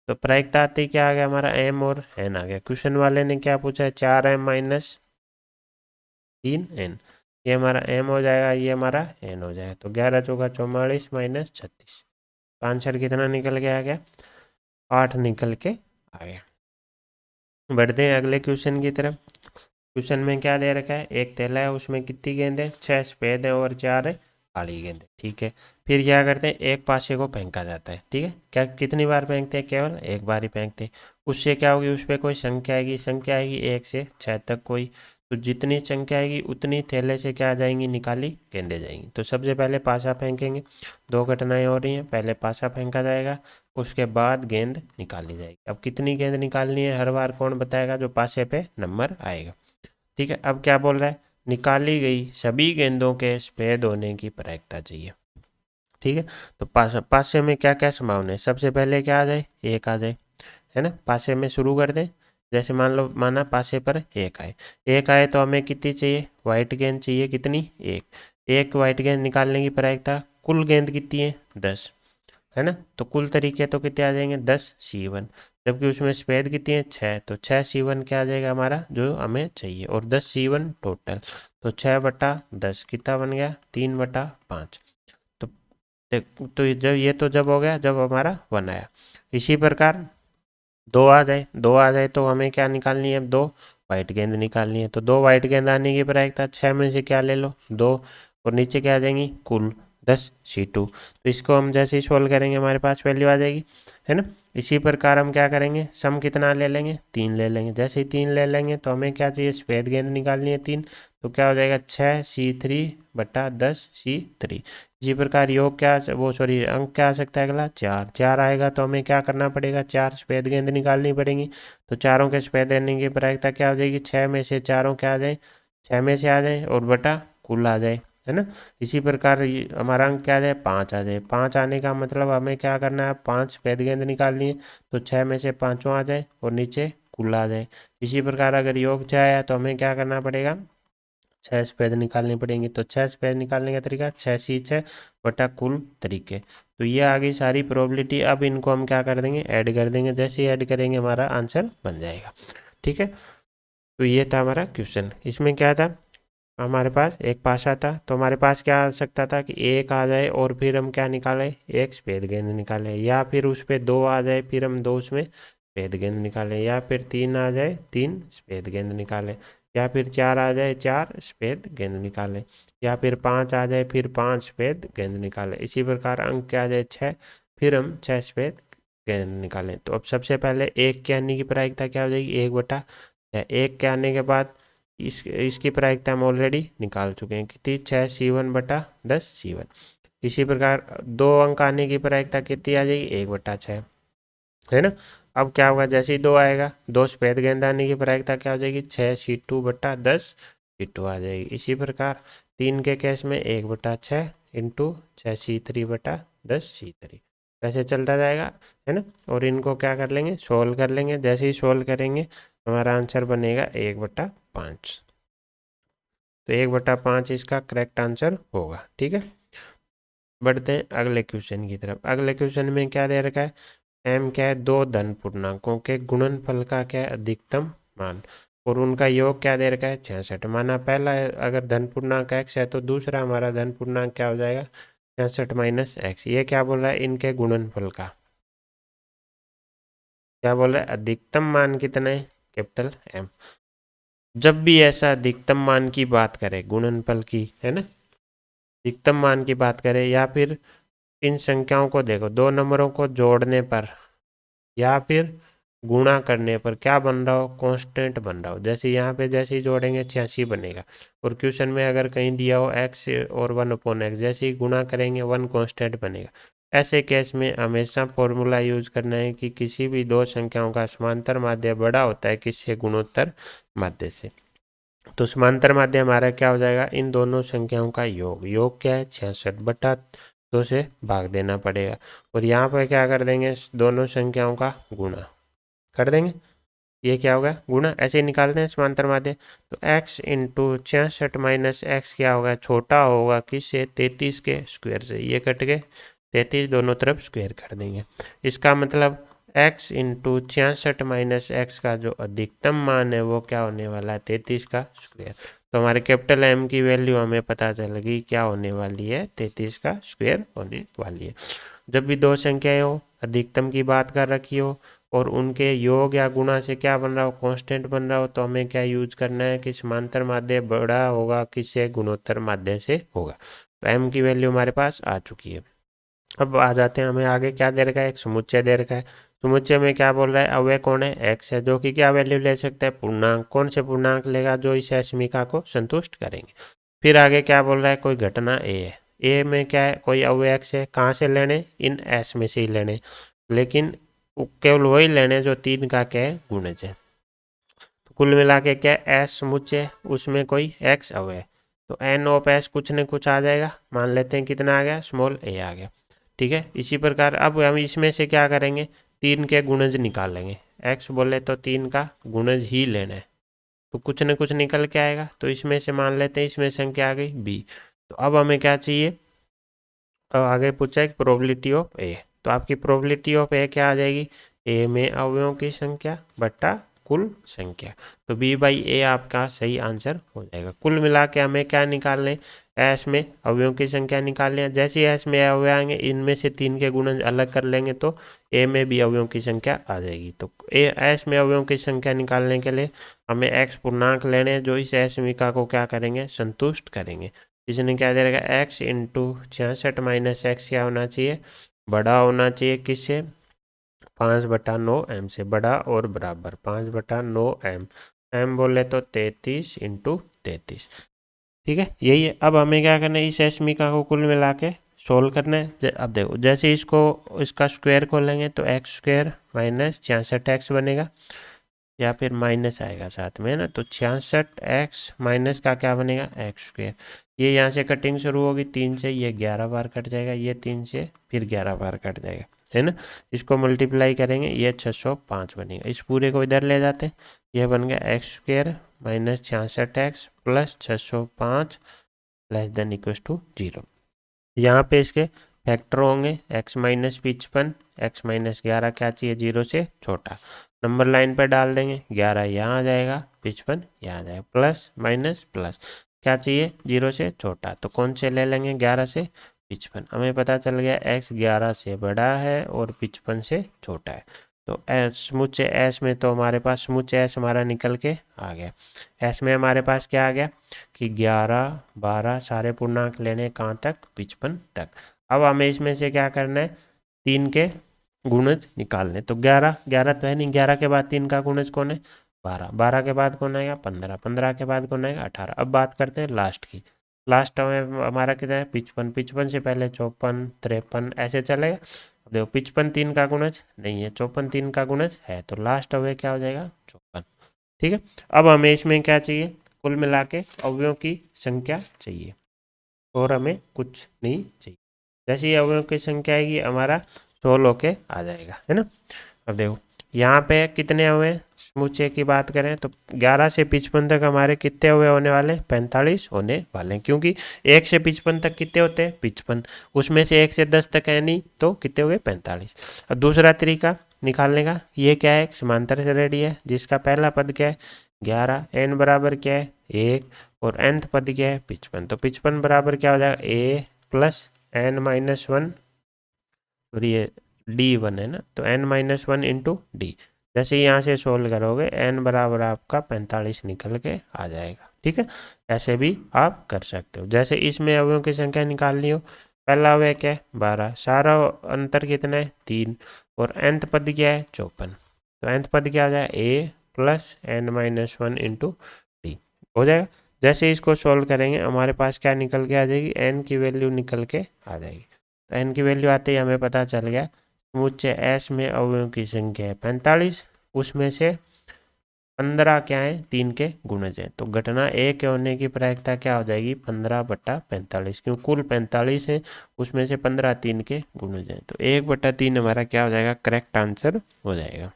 तो प्रायिकता आते ही क्या आ गया हमारा, m और n आ गया। क्वेश्चन वाले ने क्या पूछा है, 4m - 3n, ये हमारा m हो जाएगा, ये हमारा n हो जाएगा। तो 11 चौका 44 - 36, आंसर कितना निकल के आ गया, 8 निकल के आ गया। बढ़ते हैं अगले क्वेश्चन की तरफ। क्वेश्चन में क्या दे रखा है, एक थैला है, उसमें कितनी गेंद है, 6 सफेद है और 4 काली गेंद है, ठीक है। फिर क्या करते हैं, एक पासे को फेंका जाता है, ठीक है। क्या कितनी बार फेंकते हैं, केवल एक बार ही फेंकते हैं। उससे क्या होगी, उस पर कोई संख्या आएगी, संख्या आएगी 1 से 6 तक कोई, तो जितनी संख्या आएगी उतनी थैले से क्या आ जाएंगी, निकाली गेंदें जाएंगी। तो सबसे पहले पासा फेंकेंगे, दो घटनाएं हो रही हैं, पहले पासा फेंका जाएगा, उसके बाद गेंद निकाली जाएगी। अब कितनी गेंद निकालनी है हर बार कौन बताएगा, जो पासे पे नंबर आएगा, ठीक है। अब क्या बोल रहा है, निकाली गई सभी गेंदों के सफेद होने की प्रायिकता चाहिए, ठीक है। तो पासे में क्या क्या संभावना है, सबसे पहले क्या आ जाए, 1 आ जाए, है ना। पासे में शुरू कर दें, जैसे माना पासे पर 1 आए, 1 आए तो हमें कितनी चाहिए, वाइट गेंद चाहिए, कितनी, 1 वाइट गेंद निकालने की प्रायिकता। कुल गेंद कितनी है, 10, है ना। तो कुल तरीके तो कितने आ जाएंगे, 10 C1, जबकि उसमें सफेद कितनी है, 6, तो 6 C1 क्या आ जाएगा हमारा, जो हमें चाहिए, और 10 C1 टोटल। तो 6/10 कितना बन गया, 3/5। तो तो जब हो गया जब हमारा 1 आया। इसी प्रकार 2 आ जाए, 2 आ जाए तो हमें क्या निकालनी है, 2 वाइट गेंद निकालनी है। तो 2 वाइट गेंद आने की प्रायिकता, 6 में से क्या ले लो, 2, और नीचे क्या आ जाएंगी, कुल 10C2। तो इसको हम जैसे ही सोल्व करेंगे हमारे पास वैल्यू आ जाएगी, है ना। इसी प्रकार हम क्या करेंगे, सम कितना ले लेंगे, 3 ले लेंगे। जैसे ही 3 ले लेंगे तो हमें क्या चाहिए, सफ़ेद गेंद निकालनी है 3। तो क्या हो जाएगा 6C3/10C3। इसी प्रकार योग क्या, वो सॉरी अंक क्या आ सकता है अगला, 4 आएगा। तो हमें क्या करना पड़ेगा, 4 सफ़ेद गेंद निकालनी पड़ेंगी। तो चारों के सफ़ेद गेंद की प्रायिकता क्या हो जाएगी, 6 में से चारों क्या आ जाए, 6 में से आ जाए और बटा कुल आ जाए, है ना। इसी प्रकार हमारा अंक क्या आ जाए, 5 आ जाए। 5 आने का मतलब हमें क्या करना है, 5 सफ़ेद गेंद निकालनी है। तो 6 में से पाँचों आ जाए और नीचे कुल आ जाए। इसी प्रकार अगर योग 6 आया तो हमें क्या करना पड़ेगा, 6 सफ़ेद निकालनी पड़ेंगी। तो 6 सफ़ेद निकालने का तरीका 6C6 बटा कुल तरीके। तो ये आ गई सारी प्रोबेबिलिटी। अब इनको हम क्या कर देंगे, ऐड कर देंगे। जैसे ही ऐड करेंगे हमारा आंसर बन जाएगा, ठीक है। तो ये था हमारा क्वेश्चन। इसमें क्या था, हमारे पास एक पासा था, तो हमारे पास क्या आ सकता था कि 1 आ जाए और फिर हम क्या निकालें, 1 सफ़ेद गेंद निकालें, या फिर उस पर 2 आ जाए फिर हम 2 उसमें सफ़ेद गेंद निकालें, या फिर 3 आ जाए 3 सफ़ेद गेंद निकालें, या फिर 4 आ जाए 4 सफ़ेद गेंद निकालें, या फिर 5 आ जाए फिर 5 सफ़ेद गेंद निकालें। इसी प्रकार अंक क्या आ जाए 6, फिर हम 6 सफ़ेद गेंद निकालें। तो अब सबसे पहले 1 के आने की प्रायिकता क्या हो जाएगी, 1/6। 1 के आने के बाद इसकी प्रायिकता हम ऑलरेडी निकाल चुके हैं, कितनी, 6C1/10C1। इसी प्रकार 2 अंक आने की प्रायिकता कितनी आ जाएगी, 1/6, है ना। अब क्या होगा, जैसे ही 2 आएगा, 2 सफ़ेद गेंद आने की प्रायिकता क्या हो जाएगी, 6C2/10C2 आ जाएगी। इसी प्रकार 3 के केस में 1/6 इंटू 6C3/10C3 ऐसे चलता जाएगा, है ना। और इनको क्या कर लेंगे, सोल्व कर लेंगे। जैसे ही सोल्व करेंगे हमारा आंसर बनेगा 1/5। तो 1/5 इसका करेक्ट आंसर होगा, ठीक है। बढ़ते हैं अगले क्वेश्चन की तरफ। अगले क्वेश्चन में क्या दे रखा है, m क्या है, 2 धन पूर्णांकों के गुणनफल का क्या है, अधिकतम मान, और उनका योग क्या दे रखा है, 66। माना पहला अगर धन पूर्णांक x है तो दूसरा हमारा धन पूर्णांक क्या हो जाएगा, 66 - x। ये क्या बोल रहा है, इनके गुणनफल का क्या बोल रहा है, अधिकतम मान कितना है, कैपिटल M। जब भी ऐसा अधिकतम मान की बात करें, गुणनफल की, है ना, अधिकतम मान की बात करें, या फिर इन संख्याओं को देखो, 2 नंबरों को जोड़ने पर या फिर गुणा करने पर क्या बन रहा हो, कांस्टेंट बन रहा हो। जैसे यहाँ पे जैसे ही जोड़ेंगे 86 बनेगा, और क्वेश्चन में अगर कहीं दिया हो x और 1/x, जैसे ही गुणा करेंगे 1 कांस्टेंट बनेगा। ऐसे केस में हमेशा फॉर्मूला यूज करना है कि किसी भी 2 संख्याओं का समांतर माध्य बड़ा होता है किससे, गुणोत्तर माध्य से। तो समांतर माध्य हमारा क्या हो जाएगा, इन दोनों संख्याओं का योग। योग क्या है, 66/2 से भाग देना पड़ेगा, और यहाँ पर क्या कर देंगे, दोनों संख्याओं का गुणा कर देंगे। ये क्या होगा, गुणा। ऐसे ही निकालते हैं समांतर माध्य। तो x इंटू 66 - x क्या होगा, छोटा होगा किससे, 33 के स्क्वायर से। ये कट के 33 दोनों तरफ स्क्वायर कर देंगे। इसका मतलब x इंटू 66 - x का जो अधिकतम मान है वो क्या होने वाला है, 33 का स्क्वायर। तो हमारे कैपिटल M की वैल्यू हमें पता चल गई क्या होने वाली है, 33 का स्क्वायर होने वाली है। जब भी 2 संख्याएं हो, अधिकतम की बात कर रखी हो, और उनके योग या गुणा से क्या बन रहा हो, कांस्टेंट बन रहा हो, तो हमें क्या यूज करना है कि समांतर माध्य बड़ा होगा किससे, गुणोत्तर माध्य से होगा। तो M की वैल्यू हमारे पास आ चुकी है। अब आ जाते हैं, हमें आगे क्या दे रखा है, एक समुच्चय दे रखा है। समुच्चय में क्या बोल रहा है, अव्यय कौन है, x है, जो कि क्या वैल्यू ले सकता है, पूर्णांक। कौन से पूर्णांक लेगा, जो इस अश्मिका को संतुष्ट करेंगे। फिर आगे क्या बोल रहा है, कोई घटना a है, a में क्या है, कोई अव्यय x है, कहाँ से लेने, इन s में से ही लेने, लेकिन केवल वही लेने जो 3 का क्या है, गुणज है। तो कुल मिला के क्या है, s समुच्चय, उसमें कोई x अव्यय, तो n ऑफ s कुछ न कुछ आ जाएगा। मान लेते हैं कितना आ गया, स्मॉल a आ गया, ठीक है। इसी प्रकार अब हम इसमें से क्या करेंगे, 3 के गुणज निकालेंगे। x बोले तो 3 का गुणज ही लेना है, तो कुछ न कुछ निकल के आएगा। तो इसमें से मान लेते हैं इसमें संख्या आ गई b। तो अब हमें क्या चाहिए, अब आगे पूछा है प्रोबेबिलिटी ऑफ a। तो आपकी प्रोबेबिलिटी ऑफ a क्या आ जाएगी, a में अवयवों की संख्या बट्टा कुल संख्या। तो b/a आपका सही आंसर हो जाएगा। कुल मिला के हमें क्या निकालने, s में अवयवों की संख्या निकालनी है। जैसे ही s में अवयव आएंगे, इनमें से 3 के गुणज अलग कर लेंगे तो a में भी अवयवों की संख्या आ जाएगी। तो s में अवयवों की संख्या निकालने के लिए हमें x पूर्णांक लेने जो इस अश्मिका को क्या करेंगे, संतुष्ट करेंगे। इसने क्या दे रखा है, x इंटू 66 माइनस एक्स क्या होना चाहिए, बड़ा होना चाहिए किससे, 5/9 m से, बड़ा और बराबर 5/9 m, m बोले तो 33 इंटू 33। ठीक है, यही है। अब हमें क्या करना है, इस एसमिका को कुल मिला के सोल्व करना है। अब देखो जैसे इसको इसका स्क्वायर खोलेंगे तो x² माइनस 66x बनेगा, या फिर माइनस आएगा साथ में, है ना। तो 66x माइनस का क्या बनेगा, x²। ये यहाँ से कटिंग शुरू होगी 3 से, ये 11 बार कट जाएगा, ये 3 से फिर 11 बार कट जाएगा, है ना। इसको मल्टीप्लाई करेंगे, ये 605 बनेगा। इस पूरे को इधर ले जाते हैं, यह बन गया x² minus 66x plus 605 less than equal to 0। यहाँ पे इसके फैक्टर होंगे, x माइनस 55, x माइनस 11 क्या चाहिए, 0 से छोटा। नंबर लाइन पर डाल देंगे, 11 यहाँ आ जाएगा, 55 यहाँ आ जाएगा, प्लस माइनस प्लस क्या चाहिए, 0 से छोटा। तो कौन से ले लेंगे, 11 से 55। हमें पता चल गया x 11 से बड़ा है और 55 से छोटा है। तो समुच्चय एस में तो हमारे पास समुच्चय एस हमारा निकल के आ गया। एस में हमारे पास क्या आ गया कि 11 12 सारे पूर्णांक लेने कहाँ तक, 55 तक। अब हमें इसमें से क्या करना है, 3 के गुणज निकालने। तो 11 11 तो है नहीं, 11 के बाद 3 का गुणज कौन है, 12, 12 के बाद कौन आएगा, 15, 15 के बाद कौन आएगा, 18। अब बात करते हैं लास्ट की। लास्ट में हमारा कितना है, 55, 55 से पहले 54 53 ऐसे चलेगा। देखो 55 3 का गुणज नहीं है, 54 3 का गुणज है, तो लास्ट अवयव क्या हो जाएगा, 54। ठीक है, अब हमें इसमें क्या चाहिए, कुल मिला के अवयवों की संख्या चाहिए, और हमें कुछ नहीं चाहिए। जैसे ही अवयवों की संख्या आएगी हमारा 16 होके आ जाएगा, है ना। अब देखो यहाँ पे कितने अवयव, समुच्चय की बात करें तो 11 से 55 तक हमारे कितने अवयव होने वाले, 45 होने वाले हैं, क्योंकि 1 से 55 तक कितने होते हैं, 55, उसमें से 1 से 10 तक है नहीं, तो कितने हो गए, 45। अब दूसरा तरीका निकालने का, ये क्या है, समांतर श्रेणी है, जिसका पहला पद क्या है, 11, n बराबर क्या है 1, और nth पद क्या है 55। तो 55 बराबर क्या हो जाएगा, a प्लस n माइनस 1, और ये d1 है ना, तो n माइनस 1 इंटू डी। जैसे यहाँ से सोल्व करोगे n बराबर आपका 45 निकल के आ जाएगा। ठीक है, ऐसे भी आप कर सकते हो। जैसे इसमें अवयवों की संख्या निकालनी हो, पहला अवयव क्या है 12, सारा अंतर कितना है 3, और nth पद क्या है 54। तो nth पद क्या आ जाएगा, a plus n minus 1 into D हो जाएगा। जैसे इसको सोल्व करेंगे हमारे पास क्या निकल के आ जाएगी, n की वैल्यू निकल के आ जाएगी। तो n की वैल्यू आते ही हमें पता चल गया समुच्चय S में अवयवों की संख्या है 45, उसमें से 15 क्या है, 3 के गुणज है। तो घटना ए के होने की प्रायिकता क्या हो जाएगी, 15/45, क्यों कुल 45 है, उसमें से 15 3 के गुणज है। तो 1/3 हमारा क्या हो जाएगा, करेक्ट आंसर हो जाएगा।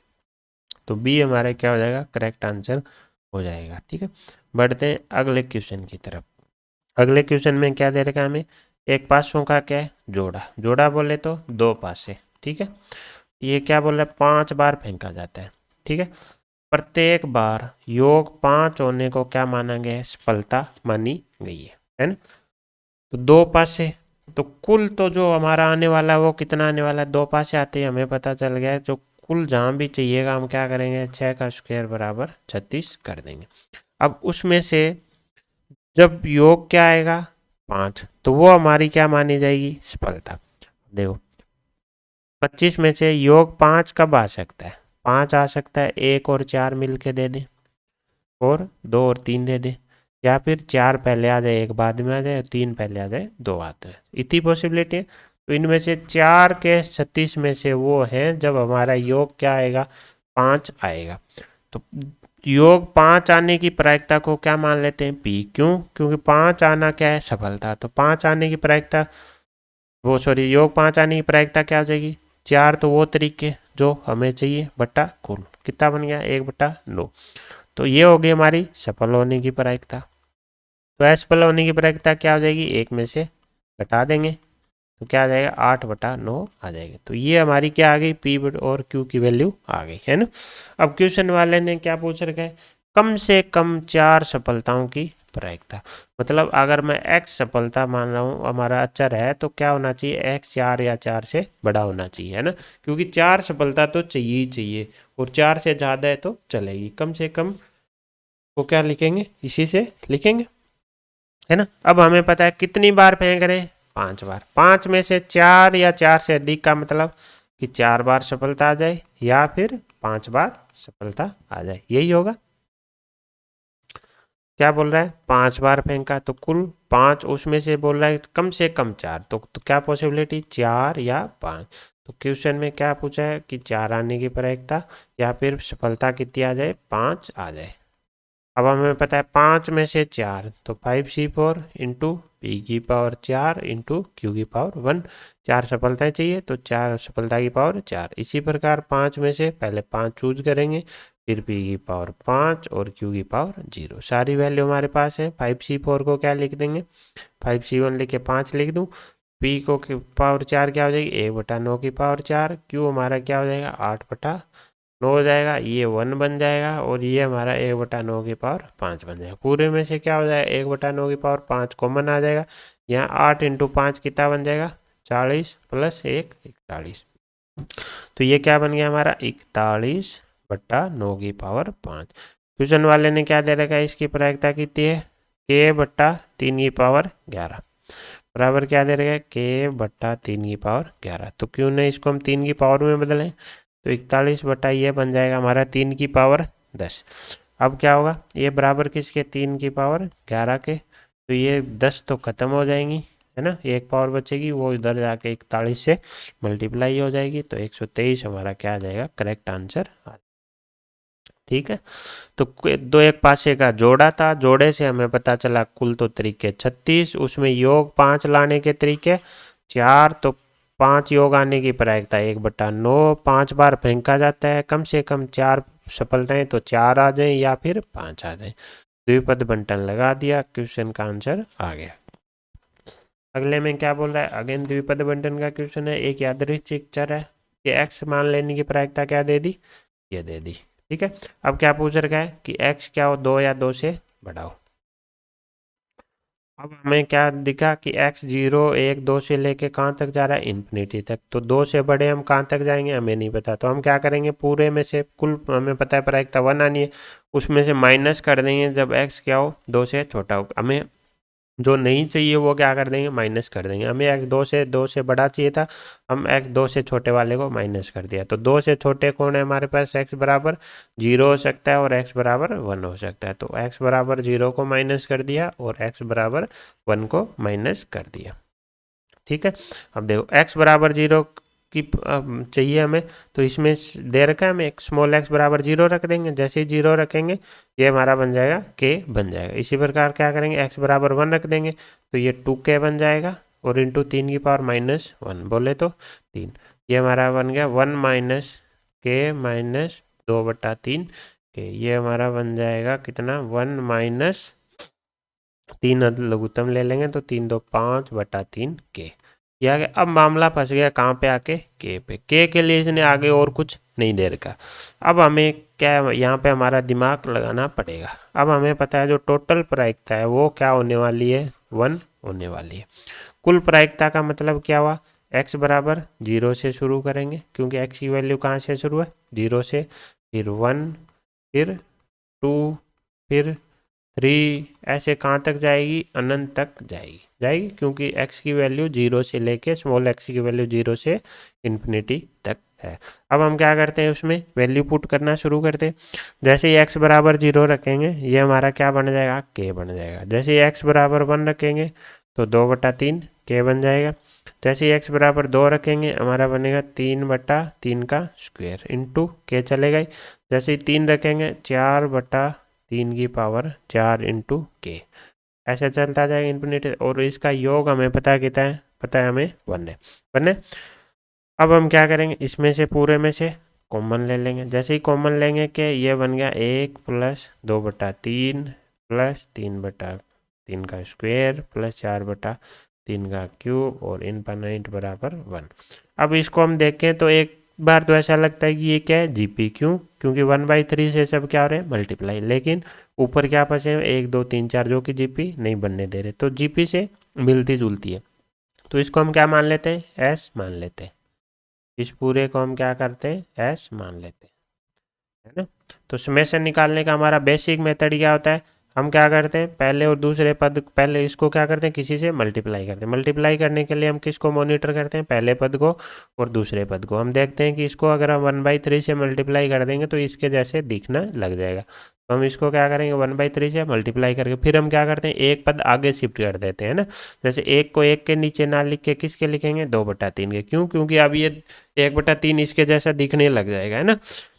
तो बी हमारा क्या हो जाएगा, करेक्ट आंसर हो जाएगा। ठीक है, बढ़ते हैं अगले क्वेश्चन की तरफ। अगले क्वेश्चन में क्या दे रखा है हमें, एक पासों का क्या है, जोड़ा। जोड़ा बोले तो 2 पासे। ठीक है, ये क्या बोल रहा है, 5 बार फेंका जाता है। ठीक है, प्रत्येक बार योग 5 होने को क्या माना गया है, सफलता मानी गई है ना। तो 2 पासे, तो कुल तो जो हमारा आने वाला है वो कितना आने वाला है, 2 पासे आते ही हमें पता चल गया है, जो कुल जहाँ भी चाहिएगा हम क्या करेंगे, 6 का स्क्वायर बराबर 36 कर देंगे। अब उसमें से जब योग क्या आएगा 5, तो वो हमारी क्या मानी जाएगी, सफलता। देखो 25 में से योग 5 कब आ सकता है, 5 आ सकता है 1 और 4 मिल के दे दे, और 2 और 3 दे दे, या फिर 4 पहले आ जाए 1 बाद में आ जाए, 3 पहले आ जाए 2 बाद में, इतनी पॉसिबिलिटी है। तो इनमें से 4 के 36 में से वो हैं जब हमारा योग क्या आएगा, 5 आएगा। तो योग 5 आने की प्रायिकता को क्या मान लेते हैं, पी। क्यों, क्योंकि 5 आना क्या है, सफलता। तो 5 आने की प्रायिकता, वो सॉरी योग 5 आने की प्रायिकता क्या हो जाएगी, 4 तो वो तरीके जो हमें चाहिए बटा कुल कितना बन गया, 1/9। तो ये हो गई हमारी सफल होने की प्रायिकता। तो असफल होने की प्रायिकता क्या हो जाएगी, 1 में से घटा देंगे तो क्या आ जाएगा, 8/9 आ जाएगा। तो ये हमारी क्या आ गई, पी और क्यू की वैल्यू आ गई, है ना। अब क्वेश्चन वाले ने क्या पूछ रखा है, कम से कम 4 सफलताओं की प्रायिकता। मतलब अगर मैं x सफलता मान रहा हूँ, हमारा अचर है, तो क्या होना चाहिए, x 4 या 4 से बड़ा होना चाहिए, है ना। क्योंकि 4 सफलता तो चाहिए ही चाहिए, और 4 से ज़्यादा है तो चलेगी, कम से कम को क्या लिखेंगे, इसी से लिखेंगे। है ना। अब हमें पता है कितनी बार फेंक रहे हैं, 5 बार। 5 में से 4 या 4 से अधिक का मतलब कि 4 बार सफलता आ जाए या फिर 5 बार सफलता आ जाए, यही होगा। क्या बोल रहा है, 5 बार फेंका तो कुल 5, उसमें से बोल रहा है कम से कम 4, तो क्या पॉसिबिलिटी, 4 या 5। तो क्वेश्चन में क्या पूछा है कि 4 आने की प्रायिकता या फिर सफलता कितनी आ जाए, 5 आ जाए। अब हमें पता है 5 में से 4 तो 5c4 इंटू पी की पावर 4 इंटू क्यू की पावर 1। 4 सफलताएं चाहिए तो 4 सफलता की पावर 4। इसी प्रकार 5 में से पहले 5 चूज करेंगे, फिर पी की पावर 5 और क्यू की पावर 0। सारी वैल्यू हमारे पास है। 5c4 को क्या लिख देंगे, 5c1 लिख के 5 लिख दूँ। पी को पावर 4 क्या हो जाएगी, 1/9 की पावर 4। क्यू हमारा क्या हो जाएगा, 8/9 हो जाएगा। ये 1 बन जाएगा और ये हमारा 1/9 की पावर 5 बन जाएगा। पूरे में से क्या हो जाएगा, 1/9 की पावर 5 कॉमन आ जाएगा। यहाँ 8 इंटू 5 कितना बन जाएगा, 40 प्लस 1 41। तो ये क्या बन गया हमारा, 41/9 की पावर 5। क्वेश्चन वाले ने क्या दे रखा है, इसकी प्रायिकता कितनी है, k/3 की पावर 11 बराबर क्या दे रखा है, k/3 की पावर 11। तो क्यों नहीं इसको हम 3 की पावर में बदलें, तो 41 ये बन जाएगा हमारा 3 की पावर 10। अब क्या होगा, ये बराबर किसके, 3 की पावर 11 के। तो ये 10 तो खत्म हो जाएंगी, है ना, एक पावर बचेगी, वो इधर जाके 41 से मल्टीप्लाई हो जाएगी। तो 123 हमारा क्या आ जाएगा, करेक्ट आंसर आ। ठीक है। तो दो एक पासे का जोड़ा था, जोड़े से हमें पता चला कुल तो तरीके 36, उसमें योग 5 लाने के तरीके 4। तो 5 योग आने की प्रायिकता 1/9। 5 बार फेंका जाता है, कम से कम 4 सफलताएं तो 4 आ जाए या फिर 5 आ जाए। द्विपद बंटन लगा दिया, क्वेश्चन का आंसर आ गया। अगले में क्या बोल रहा है, अगेन द्विपद बंटन का क्वेश्चन है। एक यादृच्छिक चर है कि एक्स मान लेने की प्रायिकता क्या दे दी, ये दे दी। ठीक है। अब क्या पूछ रखा है कि x क्या हो, 2 या 2 से बड़ा हो। अब हमें क्या दिखा कि x 0 1 2 से लेके कहाँ तक जा रहा है, इन्फिनिटी तक। तो 2 से बड़े हम कहाँ तक जाएंगे, हमें नहीं पता। तो हम क्या करेंगे, पूरे में से कुल हमें पता है प्रायिकता 1 आनी है, उसमें से माइनस कर देंगे जब x क्या हो, 2 से छोटा हो। हमें जो नहीं चाहिए वो क्या कर देंगे, माइनस कर देंगे। हमें x 2 से बड़ा चाहिए था, हम x 2 से छोटे वाले को माइनस कर दिया। तो 2 से छोटे कौन है हमारे पास, x बराबर 0 हो सकता है और x बराबर 1 हो सकता है। तो x बराबर 0 को माइनस कर दिया और x बराबर 1 को माइनस कर दिया। ठीक है। अब देखो x बराबर 0 की चाहिए हमें, तो इसमें दे रखा है हमें एक स्मॉल x बराबर 0 रख देंगे। जैसे ही 0 रखेंगे ये हमारा बन जाएगा k बन जाएगा। इसी प्रकार क्या करेंगे, x बराबर 1 रख देंगे तो ये 2k बन जाएगा और इंटू 3 की पावर -1 बोले तो 3। ये हमारा बन गया 1 माइनस k माइनस 2/3 k। ये हमारा बन जाएगा कितना, 1 माइनस 3 लघुत्तम ले लेंगे तो 3 2 5/3 k। ये आ गया। अब मामला फंस गया कहाँ पे आके, के पे। के के लिए इसने आगे और कुछ नहीं दे रखा। अब हमें क्या यहाँ पे हमारा दिमाग लगाना पड़ेगा। अब हमें पता है जो टोटल प्रायिकता है वो क्या होने वाली है, 1 होने वाली है। कुल प्रायिकता का मतलब क्या हुआ, x बराबर 0 से शुरू करेंगे क्योंकि x की वैल्यू कहाँ से शुरू है, 0 से, फिर 1, फिर 2, फिर 3, ऐसे कहाँ तक जाएगी, अनंत तक जाएगी क्योंकि x की वैल्यू 0 से लेके स्मॉल x की वैल्यू 0 से इन्फिनिटी तक है। अब हम क्या करते हैं, उसमें वैल्यू पुट करना शुरू करते हैं। जैसे ही x बराबर 0 रखेंगे ये हमारा क्या बन जाएगा, k बन जाएगा। जैसे ही x बराबर 1 रखेंगे तो 2/3 k बन जाएगा। जैसे ही x बराबर 2 रखेंगे हमारा बनेगा 3/3 का स्क्वायर इंटू k चलेगा ही। जैसे ही 3 रखेंगे 4/3 की पावर 4 इंटू के। ऐसे चलता जाएगा इन्फिनिटी। और इसका योग हमें पता कितना है, पता है हमें 1 है। अब हम क्या करेंगे, इसमें से पूरे में से कॉमन ले लेंगे। जैसे ही कॉमन लेंगे कि ये बन गया 1 प्लस 2/3 प्लस 3/3 का स्क्वायर प्लस 4/3 का क्यूब और इनफाइनाइट बराबर 1। अब इसको हम देखें तो एक बार तो ऐसा लगता है कि ये क्या है, जीपी। क्योंकि 1/3 से सब क्या हो रहे हैं, मल्टीप्लाई। लेकिन ऊपर क्या फंसे हैं, 1 2 3 4 जो कि जीपी नहीं बनने दे रहे, तो जीपी से मिलती जुलती है। तो इसको हम क्या मान लेते हैं, एस मान लेते हैं। इस पूरे को हम क्या करते हैं, एस मान लेते हैं, है ना। तो समेशन निकालने का हमारा बेसिक मेथड क्या होता है, हम क्या करते हैं, पहले और दूसरे पद, पहले इसको क्या करते हैं, किसी से मल्टीप्लाई करते हैं। मल्टीप्लाई करने के लिए हम किसको मॉनिटर करते हैं, पहले पद को और दूसरे पद को। हम देखते हैं कि इसको अगर हम 1/3 से मल्टीप्लाई कर देंगे तो इसके जैसे दिखना लग जाएगा। तो हम इसको क्या करेंगे, 1/3 से मल्टीप्लाई करके फिर हम क्या करते हैं, एक पद आगे शिफ्ट कर देते हैं ना। जैसे एक को एक के नीचे ना लिख के किसके लिखेंगे, 2/3 के। क्यों, क्योंकि अब ये 1/3 इसके जैसा दिखने लग जाएगा, है ना।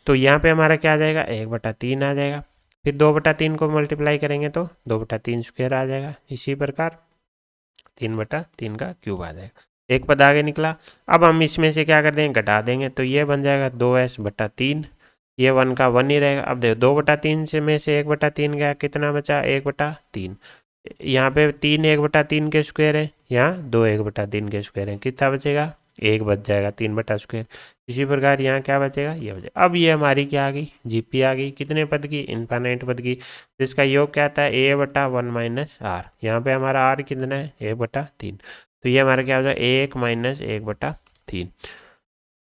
तो यहाँ पे हमारा क्या आ जाएगा, 1/3 आ जाएगा। फिर 2/3 को मल्टीप्लाई करेंगे तो 2/3 स्क्वायर आ जाएगा। इसी प्रकार 3/3 का क्यूब आ जाएगा। एक पद आगे निकला। अब हम इसमें से क्या कर देंगे, घटा देंगे, तो ये बन जाएगा 2s/3। ये 1 का 1 ही रहेगा। अब देखो 2/3 से में से 1/3 गया, कितना बचा, 1/3। यहाँ पे 3 1/3 के स्क्वायर है, यहाँ 2 1/3 के स्क्वायर है, कितना बचेगा, 1 बच जाएगा, 3/स्क्वायर। इसी प्रकार यहाँ क्या बचेगा, ये बचेगा। अब ये हमारी क्या आ गई, जीपी आ गई, कितने पद की, इनफाइनाइट पद की, जिसका योग क्या आता है, a/1 - r। यहाँ पे हमारा r कितना है, 1/3। तो ये हमारा क्या हो जाएगा, 1 - 1/3,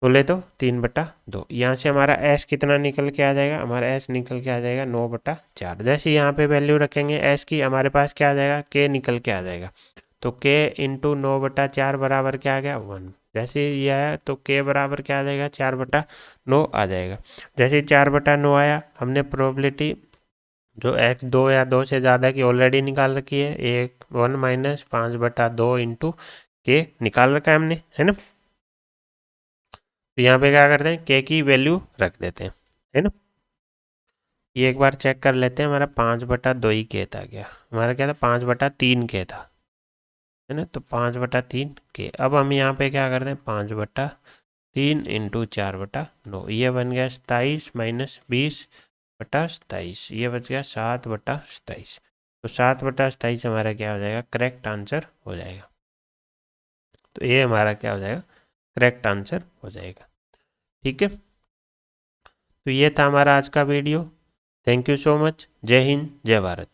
बोले तो 3/2। यहाँ से हमारा s कितना निकल के आ जाएगा, हमारा s निकल के आ जाएगा 9/4। जैसे यहाँ पे वैल्यू रखेंगे s की, हमारे पास क्या आ जाएगा, k निकल के आ जाएगा। तो k × 9/4 बराबर क्या आ गया, 1। जैसे ये आया तो k बराबर क्या आ जाएगा, 4/9 आ जाएगा। जैसे 4/9 आया, हमने प्रोबेबिलिटी जो 1 2 या 2 से ज़्यादा की ऑलरेडी निकाल रखी है, 1 - 5/2 × k निकाल रखा है हमने, है ना। तो यहाँ पे क्या करते हैं, k की वैल्यू रख देते हैं, है ना। ये एक बार चेक कर लेते हैं, हमारा 5/2 ही k था क्या, हमारा क्या था, 5/3 k था, है ना। तो 5/3 k। अब हम यहाँ पे क्या करते हैं, 5/3 × 4/9, ये बन गया 27 - 20/27, ये बच गया 7/27। तो 7/27 हमारा क्या हो जाएगा, करेक्ट आंसर हो जाएगा। तो ये हमारा क्या हो जाएगा, करेक्ट आंसर हो जाएगा। ठीक है, तो ये था हमारा आज का video. Thank you so much. जय हिंद, जय भारत।